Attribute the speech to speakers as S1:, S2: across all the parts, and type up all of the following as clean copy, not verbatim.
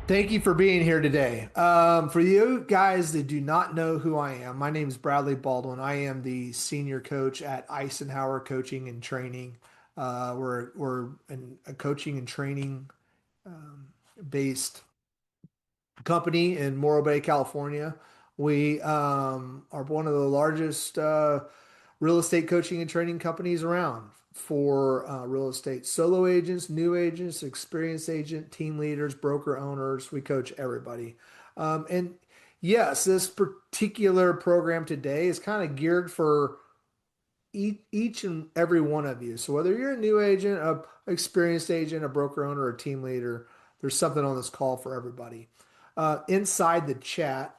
S1: Thank you for being here today. For you guys that do not know who I am, my name is Bradley Baldwin. I am the senior coach at Icenhower Coaching and Training. We're a coaching and training based company in Morro Bay, California. We are one of the largest real estate coaching and training companies around for real estate solo agents, new agents, experienced agent, team leaders, broker owners. We coach everybody. And yes, this particular program today is kind of geared for each and every one of you. So whether you're a new agent, a experienced agent, a broker owner, or a team leader, there's something on this call for everybody. Inside the chat,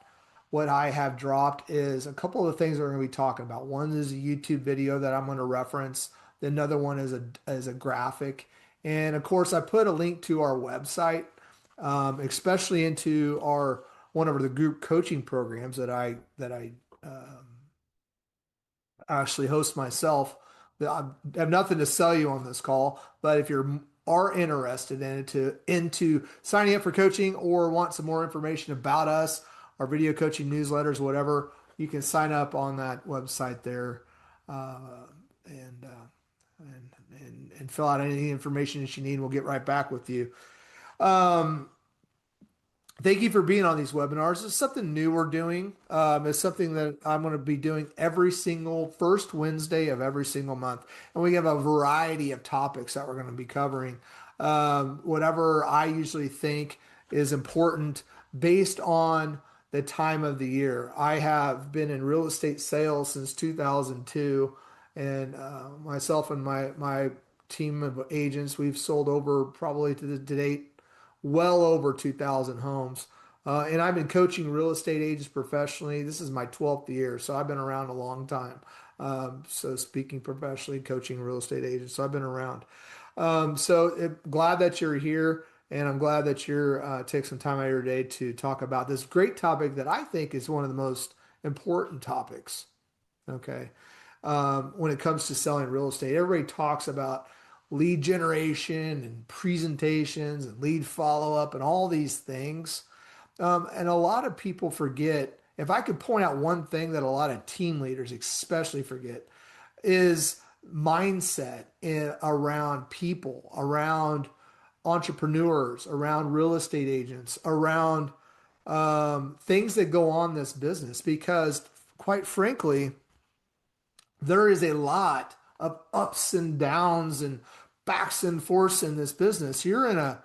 S1: what I have dropped is a couple of things we're going to be talking about. One is a YouTube video that I'm going to reference. Another one is a graphic, and of course, I put a link to our website, especially into our one of the group coaching programs that I actually host myself. I have nothing to sell you on this call, but if you are interested into signing up for coaching or want some more information about us, our video coaching newsletters, whatever, you can sign up on that website there, uh, and, uh, and fill out any information that you need. We'll get right back with you. Um, Thank you for being on these webinars. It's something new we're doing. It's something that I'm going to be doing every single first Wednesday of every single month. And we have a variety of topics that we're going to be covering. Whatever I usually think is important based on the time of the year. I have been in real estate sales since 2002, and myself and my team of agents, we've sold over probably to date well over 2,000 homes. And I've been coaching real estate agents professionally. This is my 12th year, so I've been around a long time. So speaking professionally, coaching real estate agents, so I've been around. Glad that you're here, and I'm glad that you're take some time out of your day to talk about this great topic that I think is one of the most important topics. Okay. When it comes to selling real estate, everybody talks about lead generation and presentations and lead follow up and all these things. And a lot of people forget, if I could point out one thing that a lot of team leaders especially forget, is mindset around people, around entrepreneurs, around real estate agents, around things that go on in this business. Because, quite frankly, there is a lot of ups and downs and backs and forths in this business. You're in a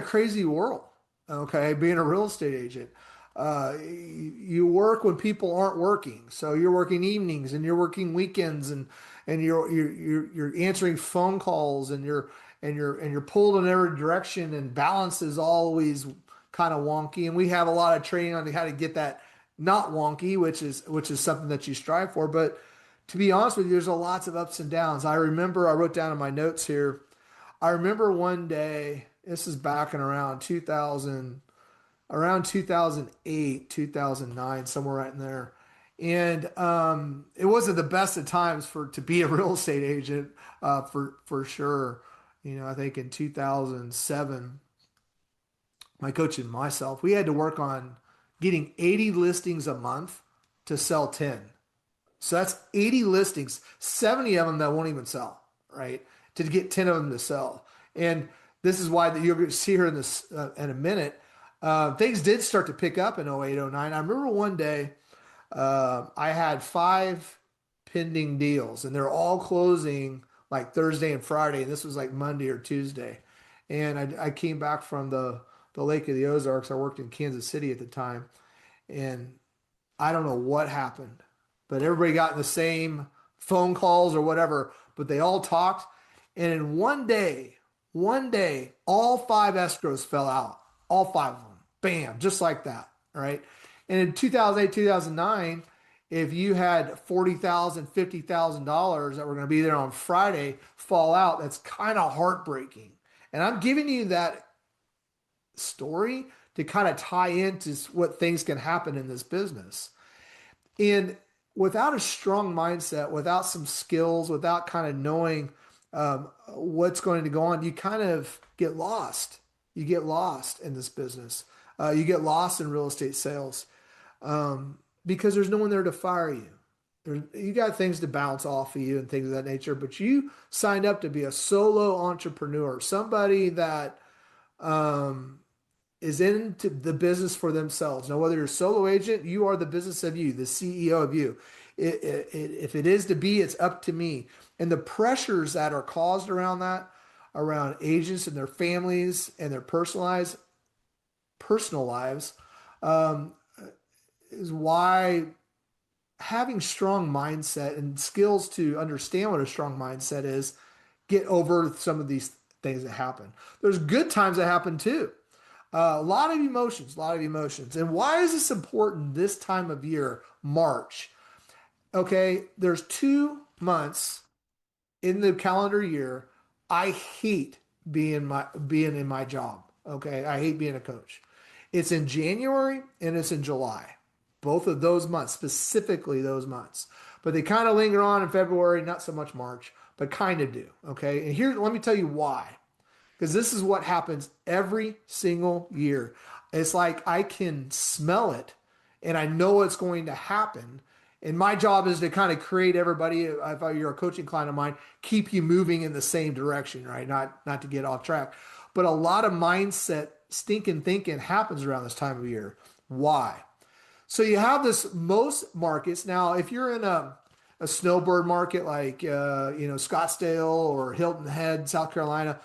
S1: crazy world, okay, being a real estate agent. You work when people aren't working. So you're working evenings and you're working weekends, and you're answering phone calls, and you're pulled in every direction, and balance is always kind of wonky. And we have a lot of training on how to get that not wonky, which is something that you strive for. But to be honest with you, there's a lots of ups and downs. I remember I wrote down in my notes here. I remember one day, this is back in around 2008, 2009, somewhere right in there. And it wasn't the best of times for to be a real estate agent, for sure. I think in 2007, my coach and myself, we had to work on getting 80 listings a month to sell 10. So that's 80 listings, 70 of them that won't even sell, right? To get 10 of them to sell. And this is why that you're going to see here in this in a minute. Things did start to pick up in 08, 09. I remember one day I had five pending deals, and they're all closing like Thursday and Friday. And this was like Monday or Tuesday. And I came back from the Lake of the Ozarks. I worked in Kansas City at the time. And I don't know what happened, but everybody got in the same phone calls or whatever, but they all talked. And in one day, all five escrows fell out, all five of them, bam, just like that. All right. And in 2008, 2009, if you had $40,000, $50,000 that were going to be there on Friday fall out, that's kind of heartbreaking. And I'm giving you that story to kind of tie into what things can happen in this business. And without a strong mindset, without some skills, without kind of knowing what's going to go on, you kind of get lost. you get lost in this business. You get lost in real estate sales because there's no one there to fire you. You got things to bounce off of you and things of that nature, but you signed up to be a solo entrepreneur, somebody that um, is into the business for themselves. Now, whether you're a solo agent, you are the business of you, the CEO of you. If it is to be, it's up to me. And the pressures that are caused around that, around agents and their families and their personal lives, um, is why having strong mindset and skills to understand what a strong mindset is, get over some of these things that happen. There's good times that happen too. A lot of emotions, a lot of emotions. And why is this important this time of year, March? Okay, there's 2 months in the calendar year. I hate being in my job. Okay, I hate being a coach. It's in January and it's in July. Both of those months, specifically those months. But they kind of linger on in February, not so much March, but kind of do. Okay, and here, let me tell you why. Because this is what happens every single year. It's like I can smell it and I know it's going to happen. And my job is to kind of create everybody, if you're a coaching client of mine, keep you moving in the same direction, right? Not to get off track. But a lot of mindset stinking thinking happens around this time of year. Why? So you have this most markets. Now, if you're in a snowbird market like Scottsdale or Hilton Head, South Carolina,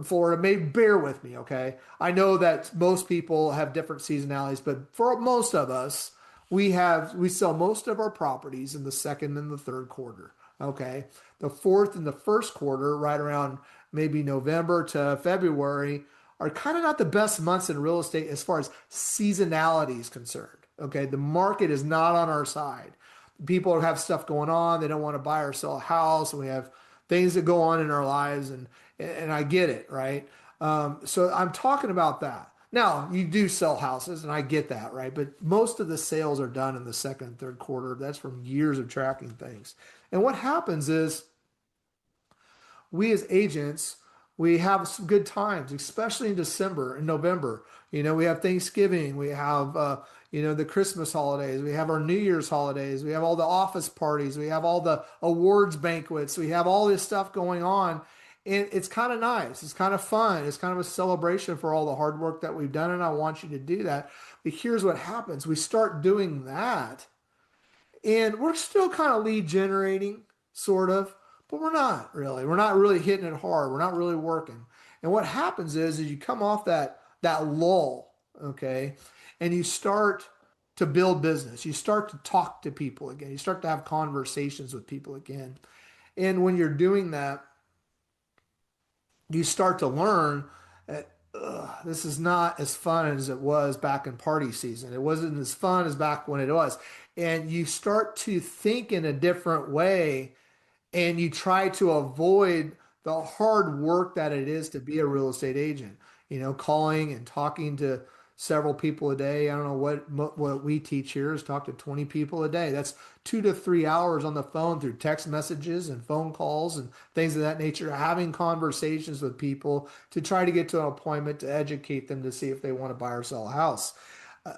S1: Florida, may bear with me, okay? I know that most people have different seasonalities, but for most of us, we sell most of our properties in the second and the third quarter, okay? The fourth and the first quarter, right around maybe November to February, are kind of not the best months in real estate as far as seasonality is concerned. Okay, the market is not on our side. People have stuff going on. They don't want to buy or sell a house, and we have things that go on in our lives, and I get it, right? So I'm talking about that. Now, you do sell houses, and I get that, right? But most of the sales are done in the second and third quarter. That's from years of tracking things. And what happens is we as agents, we have some good times, especially in December and November. We have Thanksgiving, we have the Christmas holidays, we have our New Year's holidays, we have all the office parties, we have all the awards banquets, we have all this stuff going on. And it's kind of nice. It's kind of fun. It's kind of a celebration for all the hard work that we've done. And I want you to do that. But here's what happens. We start doing that and we're still kind of lead generating, sort of, but we're not really. We're not really hitting it hard. We're not really working. And what happens is you come off that lull, okay, and you start to build business. You start to talk to people again. You start to have conversations with people again. And when you're doing that, you start to learn that this is not as fun as it was back in party season. It wasn't as fun as back when it was. And you start to think in a different way and you try to avoid the hard work that it is to be a real estate agent. Calling and talking to several people a day. I don't know what we teach here is talk to 20 people a day. That's 2 to 3 hours on the phone through text messages and phone calls and things of that nature, having conversations with people to try to get to an appointment to educate them to see if they want to buy or sell a house.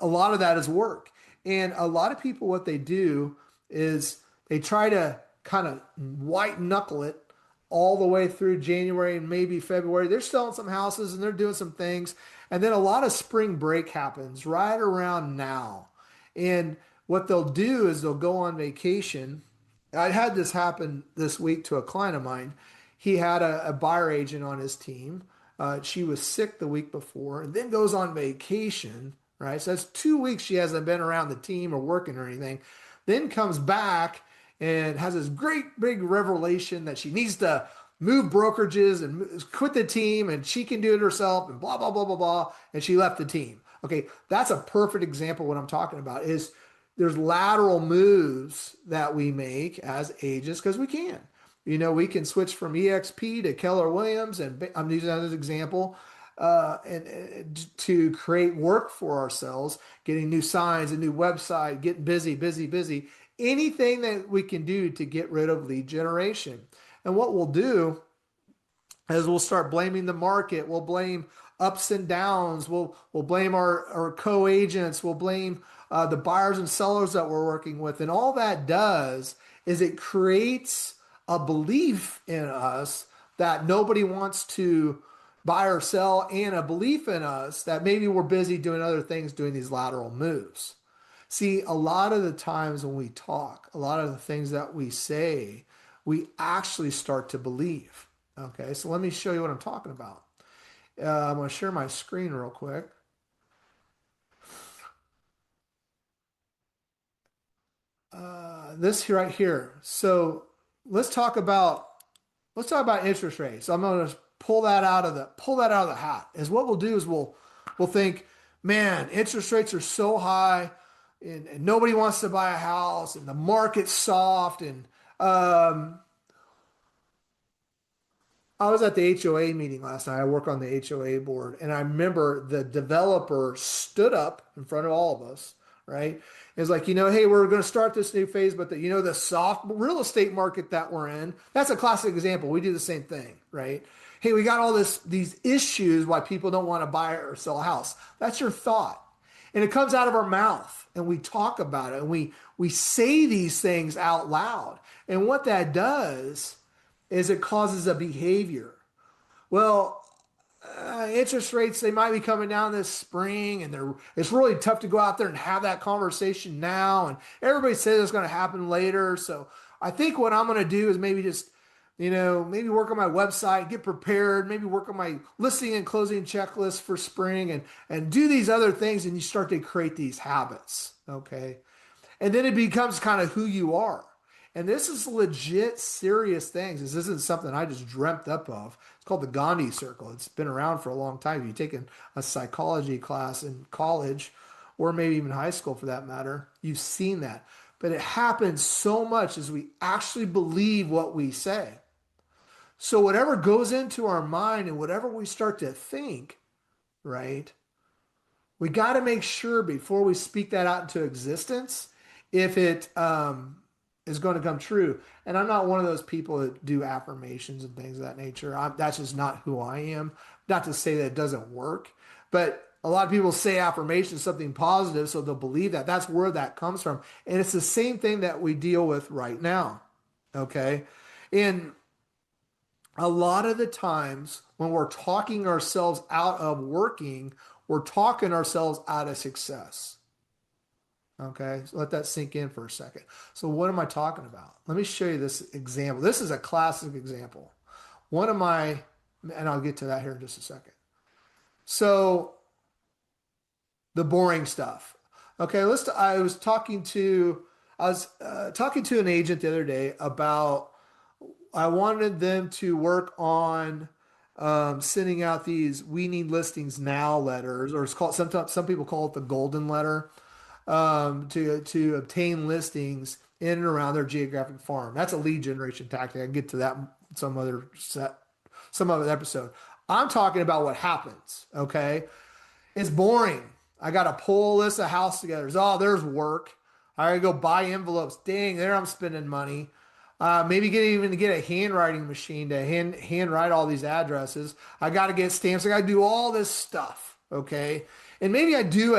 S1: A lot of that is work. And a lot of people, what they do is they try to kind of white knuckle it all the way through January and maybe February. They're selling some houses and they're doing some things. And then a lot of spring break happens right around now. And what they'll do is they'll go on vacation. I had this happen this week to a client of mine. He had a buyer agent on his team. She was sick the week before and then goes on vacation, right? So that's 2 weeks she hasn't been around the team or working or anything. Then comes back and has this great big revelation that she needs to move brokerages and quit the team and she can do it herself and blah, blah, blah, blah, blah. And she left the team. Okay, that's a perfect example of what I'm talking about is there's lateral moves that we make as agents because we can. We can switch from EXP to Keller Williams, and I'm using that as an example, and to create work for ourselves, getting new signs, a new website, getting busy, busy, busy. Anything that we can do to get rid of lead generation. And what we'll do is we'll start blaming the market. We'll blame ups and downs. We'll blame our co-agents. We'll blame the buyers and sellers that we're working with. And all that does is it creates a belief in us that nobody wants to buy or sell, and a belief in us that maybe we're busy doing other things, doing these lateral moves. See, a lot of the times when we talk, a lot of the things that we say, we actually start to believe. Okay, so let me show you what I'm talking about. I'm going to share my screen real quick. This right here. So let's talk about interest rates. I'm going to pull that out of the hat. Is what we'll do is we'll think, man, interest rates are so high, and nobody wants to buy a house, and the market's soft, and um, I was at the HOA meeting last night. I work on the HOA board, and I remember the developer stood up in front of all of us, right? It was like, hey, we're going to start this new phase, but the soft real estate market that we're in, that's a classic example. We do the same thing, right? Hey, we got all these issues why people don't want to buy or sell a house. That's your thought. And it comes out of our mouth, and we talk about it, and we say these things out loud. And what that does is it causes a behavior. Well, interest rates, they might be coming down this spring, and it's really tough to go out there and have that conversation now. And everybody says it's going to happen later. So I think what I'm going to do is maybe just, maybe work on my website, get prepared, maybe work on my listing and closing checklist for spring, and do these other things. And you start to create these habits. Okay. And then it becomes kind of who you are. And this is legit serious things. This isn't something I just dreamt up of. It's called the Gandhi Circle. It's been around for a long time. If you've taken a psychology class in college, or maybe even high school for that matter, you've seen that. But it happens so much as we actually believe what we say. So whatever goes into our mind and whatever we start to think, right? We got to make sure before we speak that out into existence, if it is going to come true. And I'm not one of those people that do affirmations and things of that nature. That's just not who I am. Not to say that it doesn't work, but a lot of people say affirmation is something positive, so they'll believe that. That's where that comes from. And it's the same thing that we deal with right now. Okay. And a lot of the times when we're talking ourselves out of working, we're talking ourselves out of success. Okay, so let that sink in for a second. So what am I talking about? Let me show you this example. This is a classic example. One of my, and I'll get to that here in just a second. So the boring stuff. Okay, I was talking to an agent the other day about I wanted them to work on sending out these "We Need Listings Now" letters, or it's called sometimes some people call it the golden letter, to obtain listings in and around their geographic farm. That's a lead generation tactic. I can get to that some other episode. I'm talking about what happens. Okay, it's boring. I got to pull a list of house together. Oh, there's work. I gotta go buy envelopes. Dang, there I'm spending money. Maybe even to get a handwriting machine to handwrite all these addresses. I got to get stamps. I got to do all this stuff. Okay. And maybe I go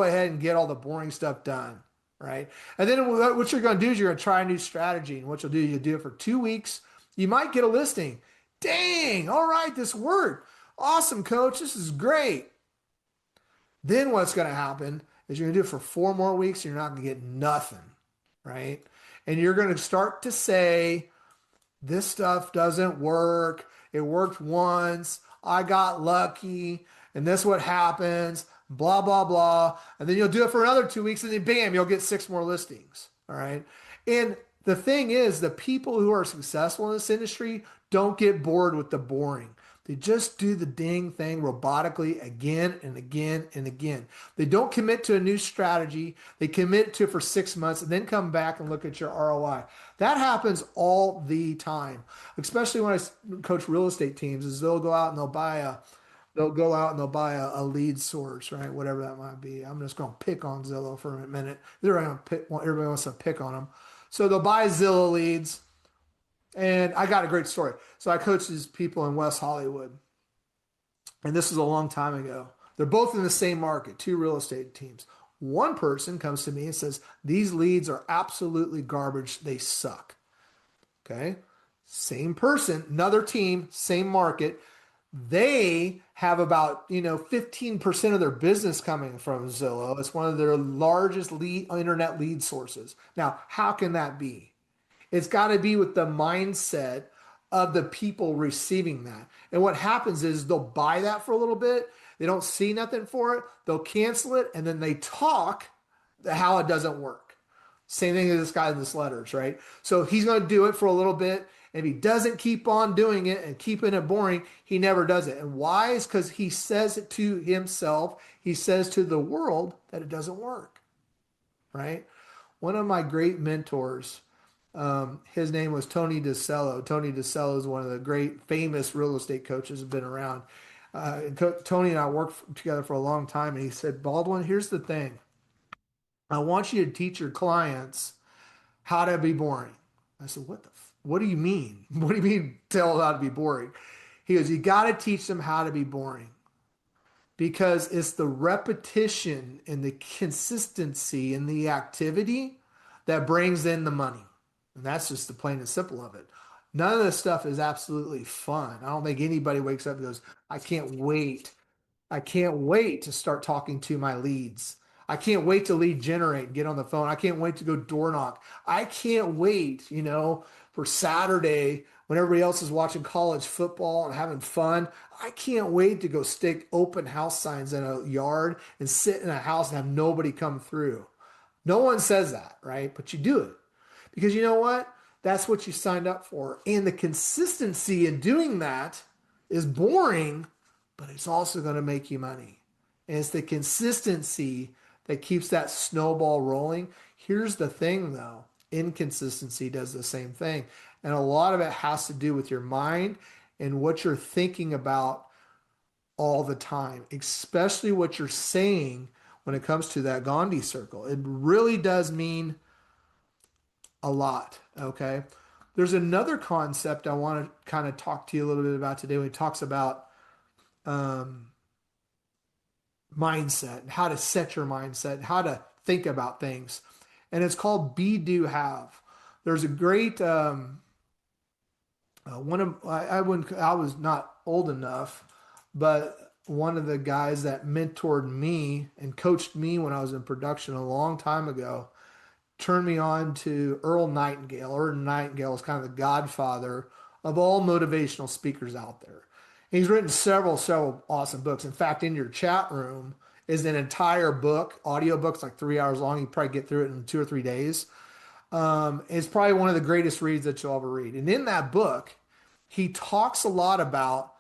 S1: ahead and get all the boring stuff done. Right. And then what you're going to do is you're going to try a new strategy. And what you'll do, you do it for 2 weeks. You might get a listing. Dang. All right. This worked. Awesome, coach. This is great. Then what's going to happen is you're going to do it for 4 more weeks. And you're not going to get nothing. Right. And you're going to start to say, this stuff doesn't work. It worked once. I got lucky. And this is what happens. Blah, blah, blah. And then you'll do it for another 2 weeks. And then bam, you'll get 6 more listings. All right. And the thing is, the people who are successful in this industry don't get bored with the boring. They just do the dang thing robotically again and again and again. They don't commit to a new strategy. They commit to it for 6 months and then come back and look at your ROI. That happens all the time, especially when I coach real estate teams. Is they'll go out and they'll buy a lead source, right? Whatever that might be. I'm just going to pick on Zillow for a minute. Everybody wants to pick on them. So they'll buy Zillow leads. And I got a great story. So I coach these people in West Hollywood. and this was a long time ago. They're both in the same market, two real estate teams. One person comes to me and says, these leads are absolutely garbage. They suck. Okay. Same person, another team, same market. They have about, 15% of their business coming from Zillow. It's one of their largest internet lead sources. Now, how can that be? It's got to be with the mindset of the people receiving that. And what happens is they'll buy that for a little bit. They don't see nothing for it. They'll cancel it. And then they talk how it doesn't work. Same thing as this guy in this letters, right? So he's going to do it for a little bit. And if he doesn't keep on doing it and keeping it boring, he never does it. And why? Is because he says it to himself. He says to the world that it doesn't work, right? One of my great mentors, his name was Tony DeCello. Tony DeCello is one of the great famous real estate coaches who've been around. Tony and I worked together for a long time, and he said, Baldwin, here's the thing. I want you to teach your clients how to be boring. I said, what do you mean? What do you mean tell them how to be boring? He goes, you got to teach them how to be boring because it's the repetition and the consistency and the activity that brings in the money. And that's just the plain and simple of it. None of this stuff is absolutely fun. I don't think anybody wakes up and goes, I can't wait. I can't wait to start talking to my leads. I can't wait to lead generate and get on the phone. I can't wait to go door knock. I can't wait, for Saturday when everybody else is watching college football and having fun. I can't wait to go stick open house signs in a yard and sit in a house and have nobody come through. No one says that, right? But you do it because you know what? That's what you signed up for. And the consistency in doing that is boring, but it's also going to make you money. And it's the consistency that keeps that snowball rolling. Here's the thing though, inconsistency does the same thing. And a lot of it has to do with your mind and what you're thinking about all the time, especially what you're saying when it comes to that Gandhi Circle. It really does mean a lot, okay? There's another concept I want to kind of talk to you a little bit about today when it talks about mindset and how to set your mindset and how to think about things. And it's called be, do, have. There's a great I was not old enough, but one of the guys that mentored me and coached me when I was in production a long time ago turned me on to Earl Nightingale. Earl Nightingale is kind of the godfather of all motivational speakers out there. He's written several awesome books. In fact, in your chat room is an entire book, audio book's like 3 hours long. You probably get through it in 2 or 3 days. It's probably one of the greatest reads that you'll ever read. And in that book, he talks a lot about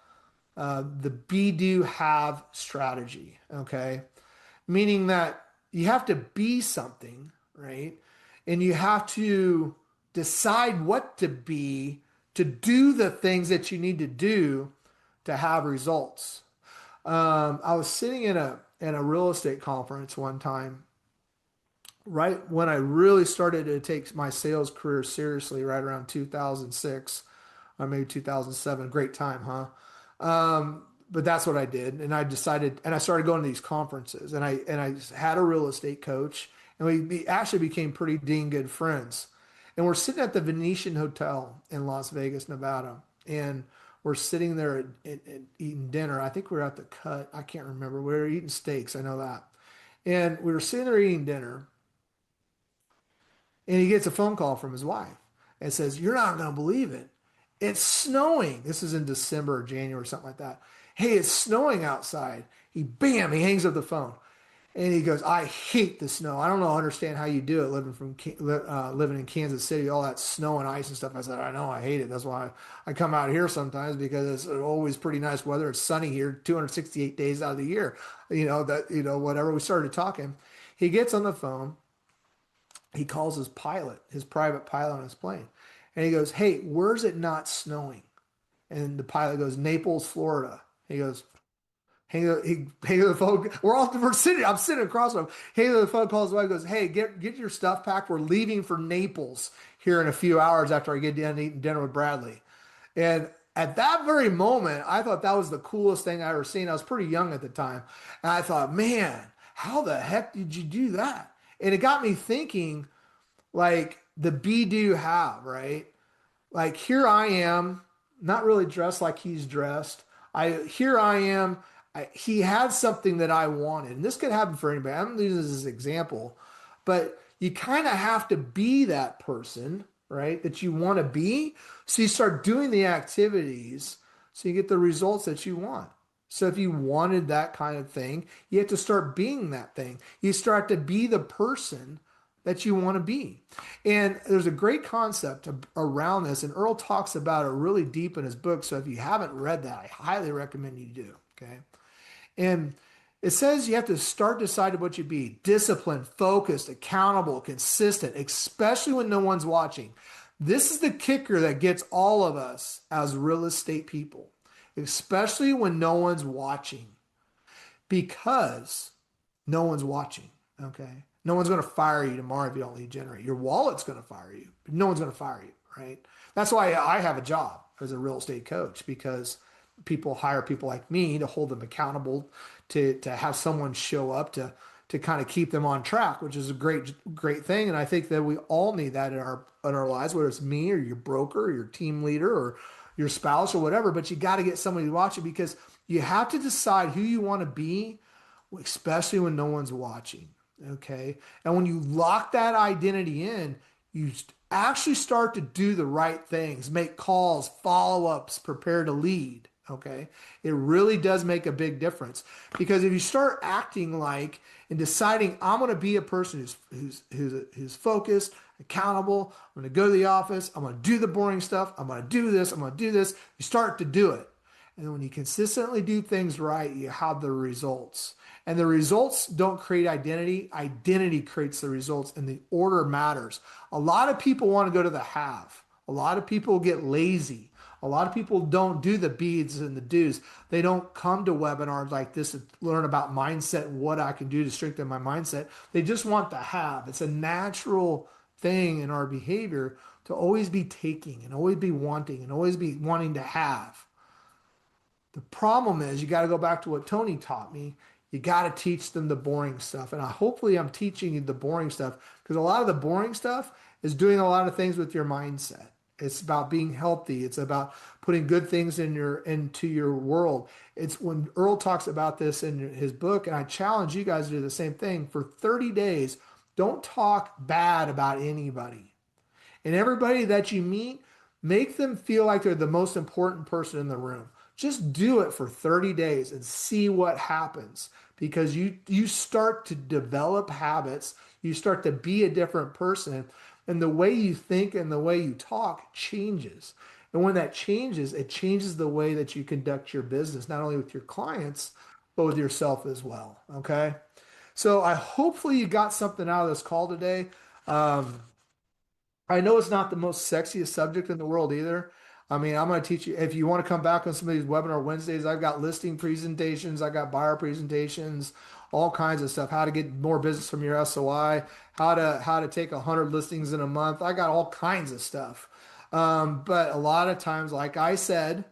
S1: the be, do, have strategy, okay? Meaning that you have to be something, right? And you have to decide what to be to do the things that you need to do to have results. I was sitting in a real estate conference one time, right when I really started to take my sales career seriously, right around 2006 or maybe 2007. Great time, huh? But that's what I did, and I decided, and I started going to these conferences, and I had a real estate coach, and we actually became pretty dang good friends. And we're sitting at the Venetian Hotel in Las Vegas, Nevada, and we're sitting there at eating dinner. I think we were at the Cut. I can't remember. We were eating steaks. I know that. And we were sitting there eating dinner, and he gets a phone call from his wife and says, "You're not going to believe it. It's snowing." This is in December or January or something like that. "Hey, it's snowing outside." He hangs up the phone. And he goes, "I hate the snow. I don't know, understand how you do it living in Kansas City, all that snow and ice and stuff." I said, "I know, I hate it. That's why I come out here sometimes because it's always pretty nice weather. It's sunny here 268 days out of the year." Whatever. We started talking. He gets on the phone. He calls his pilot, his private pilot on his plane. And he goes, "Hey, where's it not snowing?" And the pilot goes, "Naples, Florida." He goes, hang up the phone. I'm sitting across from him. Hang up the phone, calls his wife, goes, "Hey, get your stuff packed. We're leaving for Naples here in a few hours after I get done eating dinner with Bradley." And at that very moment, I thought that was the coolest thing I ever seen. I was pretty young at the time. And I thought, man, how the heck did you do that? And it got me thinking, like, the be do have, right? Like, here I am, not really dressed like he's dressed. Here I am. He had something that I wanted. And this could happen for anybody. I'm using this as an example, but you kind of have to be that person, right? That you want to be. So you start doing the activities so you get the results that you want. So if you wanted that kind of thing, you have to start being that thing. You start to be the person that you want to be. And there's a great concept around this, and Earl talks about it really deep in his book. So if you haven't read that, I highly recommend you do. Okay. And it says you have to start deciding what you be: disciplined, focused, accountable, consistent, especially when no one's watching. This is the kicker that gets all of us as real estate people, especially when no one's watching, because no one's watching. Okay. No one's going to fire you tomorrow if you don't lead generate. Your wallet's going to fire you, but no one's going to fire you, right? That's why I have a job as a real estate coach, because people hire people like me to hold them accountable, to have someone show up to kind of keep them on track, which is a great thing. And I think that we all need that in our lives, whether it's me or your broker or your team leader or your spouse or whatever. But you got to get somebody to watch it, because you have to decide who you want to be, especially when no one's watching. Okay. And when you lock that identity in, you actually start to do the right things, make calls, follow-ups, prepare to lead. Okay. It really does make a big difference, because if you start acting like and deciding, I'm going to be a person who's focused, accountable, I'm going to go to the office, I'm going to do the boring stuff, I'm going to do this, I'm going to do this, you start to do it. And when you consistently do things right, you have the results. And the results don't create identity. Identity creates the results, and the order matters. A lot of people want to go to the have. A lot of people get lazy. A lot of people don't do the beads and the do's. They don't come to webinars like this to learn about mindset and what I can do to strengthen my mindset. They just want the have. It's a natural thing in our behavior to always be taking and always be wanting and always be wanting to have. The problem is, you got to go back to what Tony taught me. You got to teach them the boring stuff. And hopefully I'm teaching you the boring stuff, because a lot of the boring stuff is doing a lot of things with your mindset. It's about being healthy. It's about putting good things into your world. It's when Earl talks about this in his book, and I challenge you guys to do the same thing. For 30 days, don't talk bad about anybody. And everybody that you meet, make them feel like they're the most important person in the room. Just do it for 30 days and see what happens, because you start to develop habits. You start to be a different person, and the way you think and the way you talk changes. And when that changes, it changes the way that you conduct your business, not only with your clients, but with yourself as well. Okay. So hopefully you got something out of this call today. I know it's not the most sexiest subject in the world either. I mean, I'm going to teach you, if you want to come back on some of these webinar Wednesdays, I've got listing presentations, I got buyer presentations, all kinds of stuff, how to get more business from your SOI, how to take 100 listings in a month. I got all kinds of stuff. But a lot of times, like I said,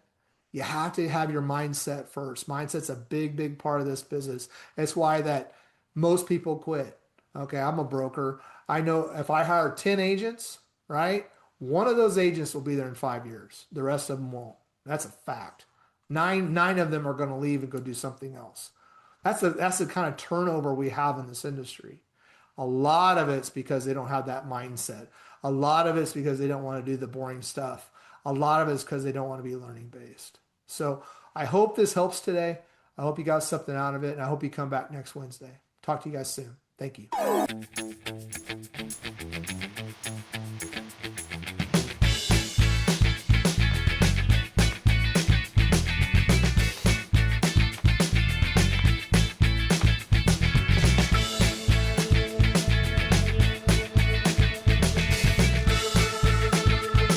S1: you have to have your mindset first. Mindset's a big part of this business. It's why that most people quit. Okay, I'm a broker. I know if I hire 10 agents, right? One of those agents will be there in 5 years. The rest of them won't. That's a fact. Nine of them are going to leave and go do something else. That's the kind of turnover we have in this industry. A lot of it's because they don't have that mindset. A lot of it's because they don't want to do the boring stuff. A lot of it's because they don't want to be learning based. So I hope this helps today. I hope you got something out of it, and I hope you come back next Wednesday. Talk to you guys soon. Thank you.